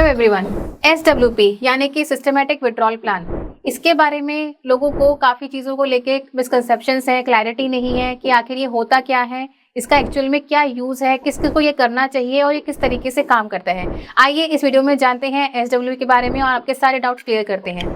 Hello everyone. SWP यानी कि systematic withdrawal plan, इसके बारे में लोगों को काफ़ी चीज़ों को लेके मिसकंसेप्शंस है, क्लैरिटी नहीं है कि आखिर ये होता क्या है, इसका एक्चुअल में क्या यूज़ है, किसको ये करना चाहिए और ये किस तरीके से काम करता है। आइए इस वीडियो में जानते हैं SWP के बारे में और आपके सारे डाउट्स क्लियर करते हैं।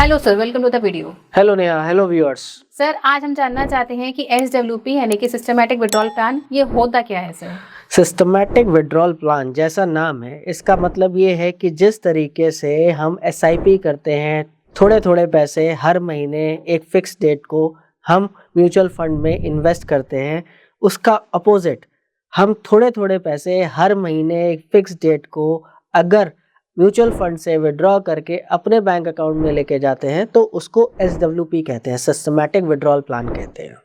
Hello sir, welcome to the video. Hello Neha, hello viewers. Sir, आज हम जानना चाहते हैं कि SWP यानी कि सिस्टमैटिक विड्रॉल प्लान ये होता क्या है सर? सिस्टमैटिक विड्रॉल प्लान जैसा नाम है, इसका मतलब ये है कि जिस तरीके से हम SIP करते हैं, थोड़े थोड़े पैसे हर महीने एक फिक्स डेट को हम म्यूचुअल फंड में इन्वेस्ट करते हैं, उसका अपोजिट हम थोड़े थोड़े पैसे हर महीने एक फिक्स डेट को अगर म्यूचुअल फंड से विड्रॉ करके अपने बैंक अकाउंट में लेके जाते हैं तो उसको SWP कहते हैं, सिस्टमैटिक विड्रॉल प्लान कहते हैं।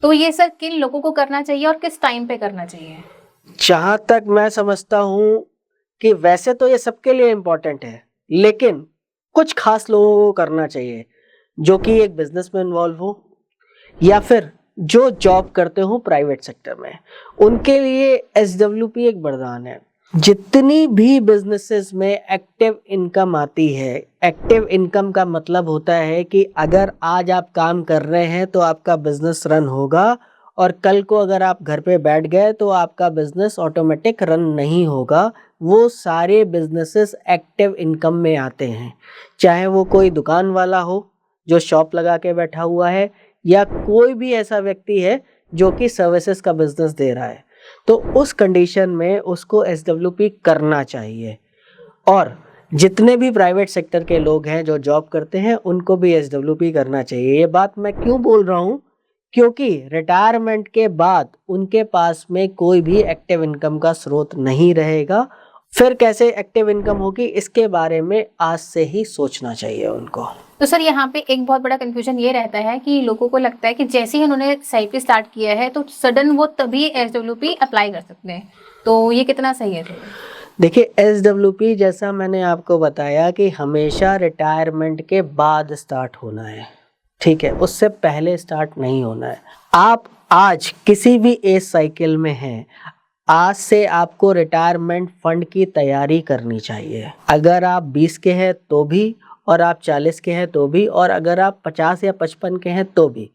तो ये सर किन लोगों को करना चाहिए और किस टाइम पे करना चाहिए? जहाँ तक मैं समझता हूँ कि वैसे तो ये सबके लिए इम्पोर्टेंट है, लेकिन कुछ खास लोगों को करना चाहिए जो कि एक बिजनेस में इन्वॉल्व हो या फिर जो जॉब करते हो प्राइवेट सेक्टर में, उनके लिए SWP एक वरदान है। जितनी भी बिजनेसेस में एक्टिव इनकम आती है, एक्टिव इनकम का मतलब होता है कि अगर आज आप काम कर रहे हैं तो आपका बिजनेस रन होगा और कल को अगर आप घर पे बैठ गए तो आपका बिजनेस ऑटोमेटिक रन नहीं होगा। वो सारे बिजनेसेस एक्टिव इनकम में आते हैं, चाहे वो कोई दुकान वाला हो जो शॉप लगा के बैठा हुआ है या कोई भी ऐसा व्यक्ति है जो कि सर्विसेज का बिजनेस दे रहा है, तो उस कंडीशन में उसको SWP करना चाहिए। और जितने भी प्राइवेट सेक्टर के लोग हैं जो जॉब करते हैं उनको भी SWP करना चाहिए। ये बात मैं क्यों बोल रहा हूँ, क्योंकि रिटायरमेंट के बाद उनके पास में कोई भी एक्टिव इनकम का स्रोत नहीं रहेगा। फिर कैसे एक्टिव इनकम होगी, इसके बारे में आज से ही सोचना चाहिए उनको। तो सर यहाँ पे एक बहुत बड़ा कंफ्यूजन ये रहता है कि लोगों को लगता है कि जैसे ही उन्होंने SIP स्टार्ट किया है तो सडन वो तभी SWP अप्लाई कर सकते हैं, तो ये कितना सही है सर? देखिए, SWP जैसा मैंने आपको बताया कि हमेशा रिटायरमेंट के बाद स्टार्ट होना है, ठीक है, उससे पहले स्टार्ट नहीं होना है। आप आज किसी भी एज साइकिल में हैं, आज से आपको रिटायरमेंट फंड की तैयारी करनी चाहिए। अगर आप 20 के हैं तो भी, और आप 40 के हैं तो भी, और अगर आप 50 या 55 के हैं तो भी,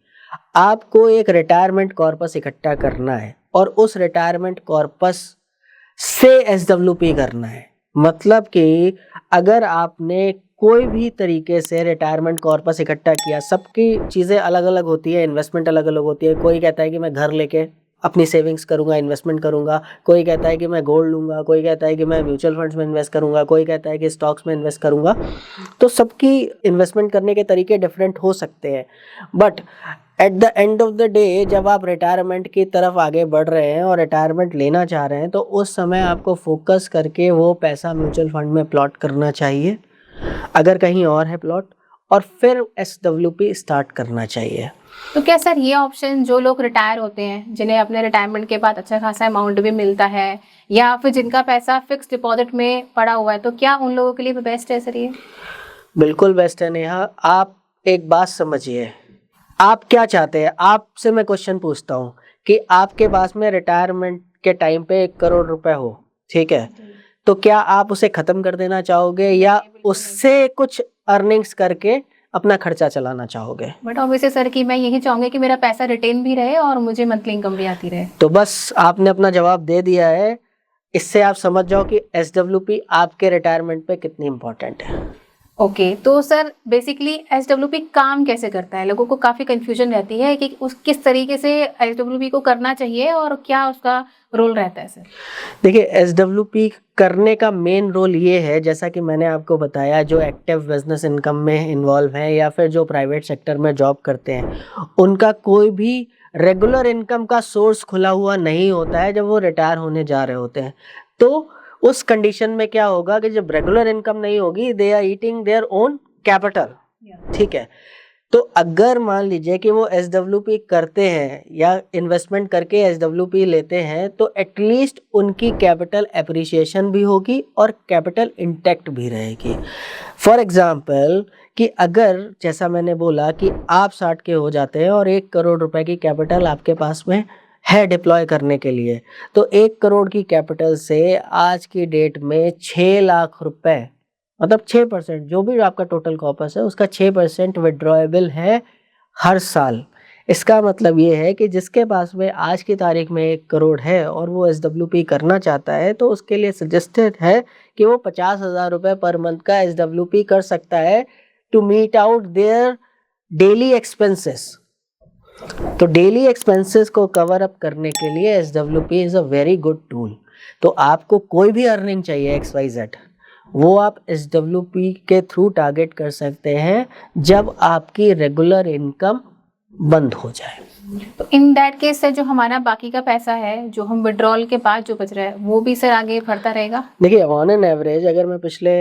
आपको एक रिटायरमेंट कॉर्पस इकट्ठा करना है और उस रिटायरमेंट कॉर्पस से SWP करना है। मतलब कि अगर आपने कोई भी तरीके से रिटायरमेंट कॉर्पस इकट्ठा किया, सबकी चीज़ें अलग अलग होती है, इन्वेस्टमेंट अलग अलग होती है। कोई कहता है कि मैं घर लेके अपनी सेविंग्स करूंगा, इन्वेस्टमेंट करूंगा, कोई कहता है कि मैं गोल्ड लूंगा, कोई कहता है कि मैं म्यूचुअल फंड्स में इन्वेस्ट करूंगा, कोई कहता है कि स्टॉक्स में इन्वेस्ट करूंगा। तो सबकी इन्वेस्टमेंट करने के तरीके डिफरेंट हो सकते हैं, but at the end of the day जब आप रिटायरमेंट की तरफ आगे बढ़ रहे हैं और रिटायरमेंट लेना चाह रहे हैं तो उस समय आपको फोकस करके वो पैसा म्यूचुअल फंड में प्लॉट करना चाहिए, अगर कहीं और है प्लॉट, और फिर SWP स्टार्ट करना चाहिए। तो क्या सर ये ऑप्शन जो लोग रिटायर होते हैं, जिन्हें अपने रिटायरमेंट के बाद अच्छा खासा अमाउंट भी मिलता है, या फिर जिनका पैसा फिक्स डिपॉजिट में पड़ा हुआ है, तो क्या उन लोगों के लिए भी बेस्ट है सर ये? बिल्कुल बेस्ट है नेहा। आप एक बात समझिए, आप क्या चाहते हैं? आपसे मैं क्वेश्चन पूछता हूँ कि आपके पास में रिटायरमेंट के टाइम पे 1 करोड़ रुपए हो, ठीक है, तो क्या आप उसे खत्म कर देना चाहोगे या उससे कुछ अर्निंग्स करके अपना खर्चा चलाना चाहोगे? बट ऑब्वियसली सर कि मैं यही चाहूंगी कि मेरा पैसा रिटेन भी रहे और मुझे मंथली इनकम भी आती रहे। तो बस आपने अपना जवाब दे दिया है। इससे आप समझ जाओ कि SWP आपके रिटायरमेंट पे कितनी इंपॉर्टेंट है। ओके, तो सर बेसिकली SWP काम कैसे करता है? लोगों को काफ़ी कंफ्यूजन रहती है कि उस किस तरीके से SWP को करना चाहिए और क्या उसका रोल रहता है सर? देखिए, SWP करने का मेन रोल ये है, जैसा कि मैंने आपको बताया, जो एक्टिव बिजनेस इनकम में इन्वॉल्व हैं या फिर जो प्राइवेट सेक्टर में जॉब करते हैं, उनका कोई भी रेगुलर इनकम का सोर्स खुला हुआ नहीं होता है जब वो रिटायर होने जा रहे होते हैं। तो उस कंडीशन में क्या होगा कि जब रेगुलर इनकम नहीं होगी, they are eating their own capital, ठीक है। तो अगर मान लीजिए कि वो SWP करते हैं या इन्वेस्टमेंट करके SWP लेते हैं तो एटलीस्ट उनकी कैपिटल एप्रिसिएशन भी होगी और कैपिटल इंटैक्ट भी रहेगी। फॉर एग्जांपल कि अगर जैसा मैंने बोला कि आप 60 के हो जाते हैं और 1 करोड़ रुपए की कैपिटल आपके पास में है डिप्लॉय करने के लिए, तो 1 करोड़ की कैपिटल से आज की डेट में 6 लाख रुपए, मतलब 6% जो भी आपका टोटल कॉर्पस है उसका 6% विड्रॉएबल है हर साल। इसका मतलब ये है कि जिसके पास में आज की तारीख में 1 करोड़ है और वो SWP करना चाहता है तो उसके लिए सजेस्टेड है कि वो 50,000 रुपये पर मंथ का SWP कर सकता है to meet out their daily expenses. तो डेली एक्सपेंसेस को कवर अप करने के लिए SWP is a very good tool. तो आपको कोई भी अर्निंग चाहिए XYZ, वो आप SWP के थ्रू टारगेट कर सकते हैं जब आपकी रेगुलर इनकम बंद हो जाए। तो इन दैट केस सर जो हमारा बाकी का पैसा है जो हम विड्रॉल के बाद जो बच रहा है वो भी सर आगे बढ़ता रहेगा? देखिए, ऑन एन एवरेज अगर मैं पिछले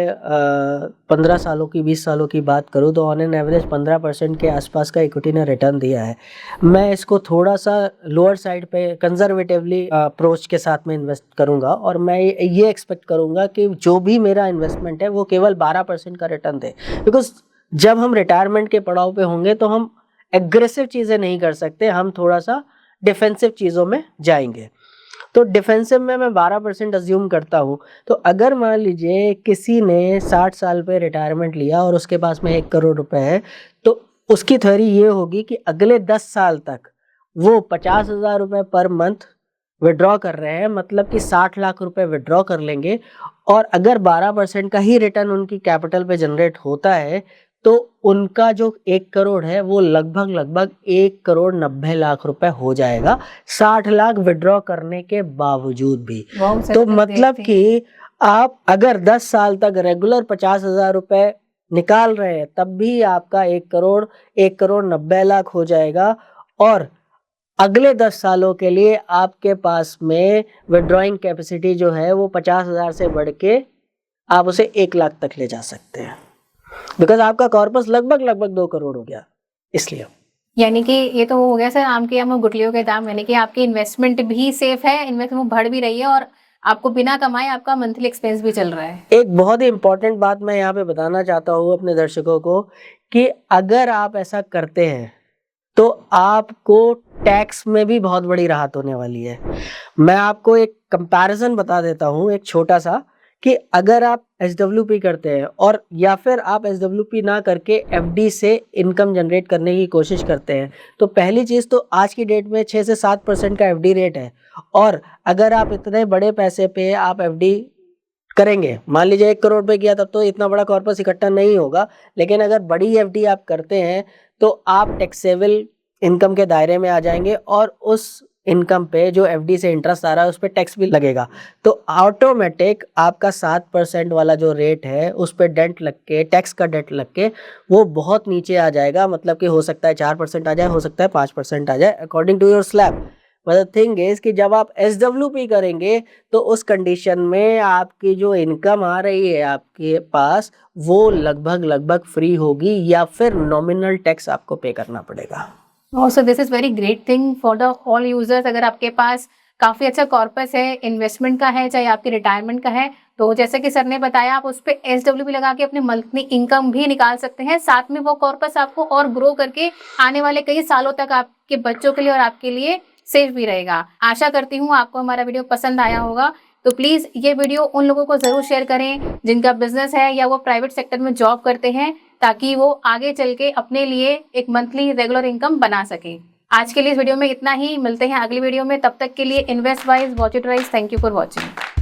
15 सालों की 20 सालों की बात करूं तो ऑन एन एवरेज 15% के आसपास का इक्विटी ने रिटर्न दिया है। मैं इसको थोड़ा सा लोअर साइड पे कंजर्वेटिवली अप्रोच के साथ में इन्वेस्ट करूंगा और मैं ये एक्सपेक्ट करूंगा कि जो भी मेरा इन्वेस्टमेंट है वो केवल 12% का रिटर्न दे। बिकॉज जब हम रिटायरमेंट के पड़ाव पे होंगे तो हम एग्रेसिव चीज़ें नहीं कर सकते, हम थोड़ा सा डिफेंसिव चीज़ों में जाएंगे। तो डिफेंसिव में मैं 12% अज्यूम करता हूँ। तो अगर मान लीजिए किसी ने 60 साल पे रिटायरमेंट लिया और उसके पास में 1 करोड़ रुपए है, तो उसकी थ्योरी ये होगी कि अगले 10 साल तक वो 50,000 रुपये पर मंथ विड्रॉ कर रहे हैं, मतलब कि 60 लाख रुपए विड्रॉ कर लेंगे। और अगर 12% का ही रिटर्न उनकी कैपिटल पे जनरेट होता है तो उनका जो 1 करोड़ है वो लगभग 1 करोड़ 90 लाख रुपए हो जाएगा, 60 लाख विड्रॉ करने के बावजूद भी। तो मतलब कि आप अगर 10 साल तक रेगुलर 50,000 रुपए निकाल रहे हैं तब भी आपका 1 करोड़ 90 लाख हो जाएगा और अगले 10 सालों के लिए आपके पास में विड्रॉइंग कैपेसिटी जो है वो 50,000 से बढ़ के आप उसे 1 लाख तक ले जा सकते हैं, बिकॉज आपका कॉर्पस लगभग 2 करोड़ हो गया। इसलिए यानी कि ये तो हो गया सर आम के आम और गुठलियों के दाम, यानी कि आपकी इन्वेस्टमेंट भी सेफ है, इन्वेस्टमेंट बढ़ भी रही है और आपको बिना कमाए आपका मंथली एक्सपेंस भी चल रहा है। एक बहुत ही इंपॉर्टेंट बात मैं यहाँ पे बताना चाहता हूँ अपने दर्शकों को कि अगर आप ऐसा करते हैं तो आपको टैक्स में भी बहुत बड़ी राहत होने वाली है। मैं आपको एक कंपैरिजन बता देता हूँ एक छोटा सा, कि अगर आप SWP करते हैं और या फिर आप SWP ना करके FD से इनकम जनरेट करने की कोशिश करते हैं, तो पहली चीज़ तो आज की डेट में 6 से 7% का FD रेट है। और अगर आप इतने बड़े पैसे पे आप FD करेंगे, मान लीजिए 1 करोड़ पे किया तब तो इतना बड़ा कॉर्पस इकट्ठा नहीं होगा, लेकिन अगर बड़ी FD आप करते हैं तो आप टैक्सेबल इनकम के दायरे में आ जाएंगे और उस इनकम पे जो FD से इंटरेस्ट आ रहा है उस पर टैक्स भी लगेगा। तो ऑटोमेटिक आपका 7% वाला जो रेट है उस पर डेंट लग के, टैक्स का डेंट लग के वो बहुत नीचे आ जाएगा। मतलब कि हो सकता है 4% आ जाए, हो सकता है 5% आ जाए, अकॉर्डिंग टू योर स्लैब। मतलब थिंग इज कि जब आप SWP करेंगे तो उस कंडीशन में आपकी जो इनकम आ रही है आपके पास वो लगभग फ्री होगी या फिर नॉमिनल टैक्स आपको पे करना पड़ेगा। Also, this is very great thing for the all users। अगर आपके पास काफ़ी अच्छा कॉर्पस है, इन्वेस्टमेंट का है, चाहे आपकी रिटायरमेंट का है, तो जैसे कि सर ने बताया आप उस पर SWP लगा के अपने मंथली इनकम भी निकाल सकते हैं। साथ में वो कॉर्पस आपको और ग्रो करके आने वाले कई सालों तक आपके बच्चों के लिए और आपके लिए सेफ भी रहेगा। आशा करती हूँ आपको हमारा वीडियो पसंद आया होगा। तो प्लीज़ ये वीडियो उन लोगों को ज़रूर शेयर करें जिनका बिजनेस है या वो प्राइवेट सेक्टर में जॉब करते हैं, ताकि वो आगे चल के अपने लिए एक मंथली रेगुलर इनकम बना सके। आज के लिए इस वीडियो में इतना ही, मिलते हैं अगली वीडियो में। तब तक के लिए invest wise, watch it wise. Thank you for watching.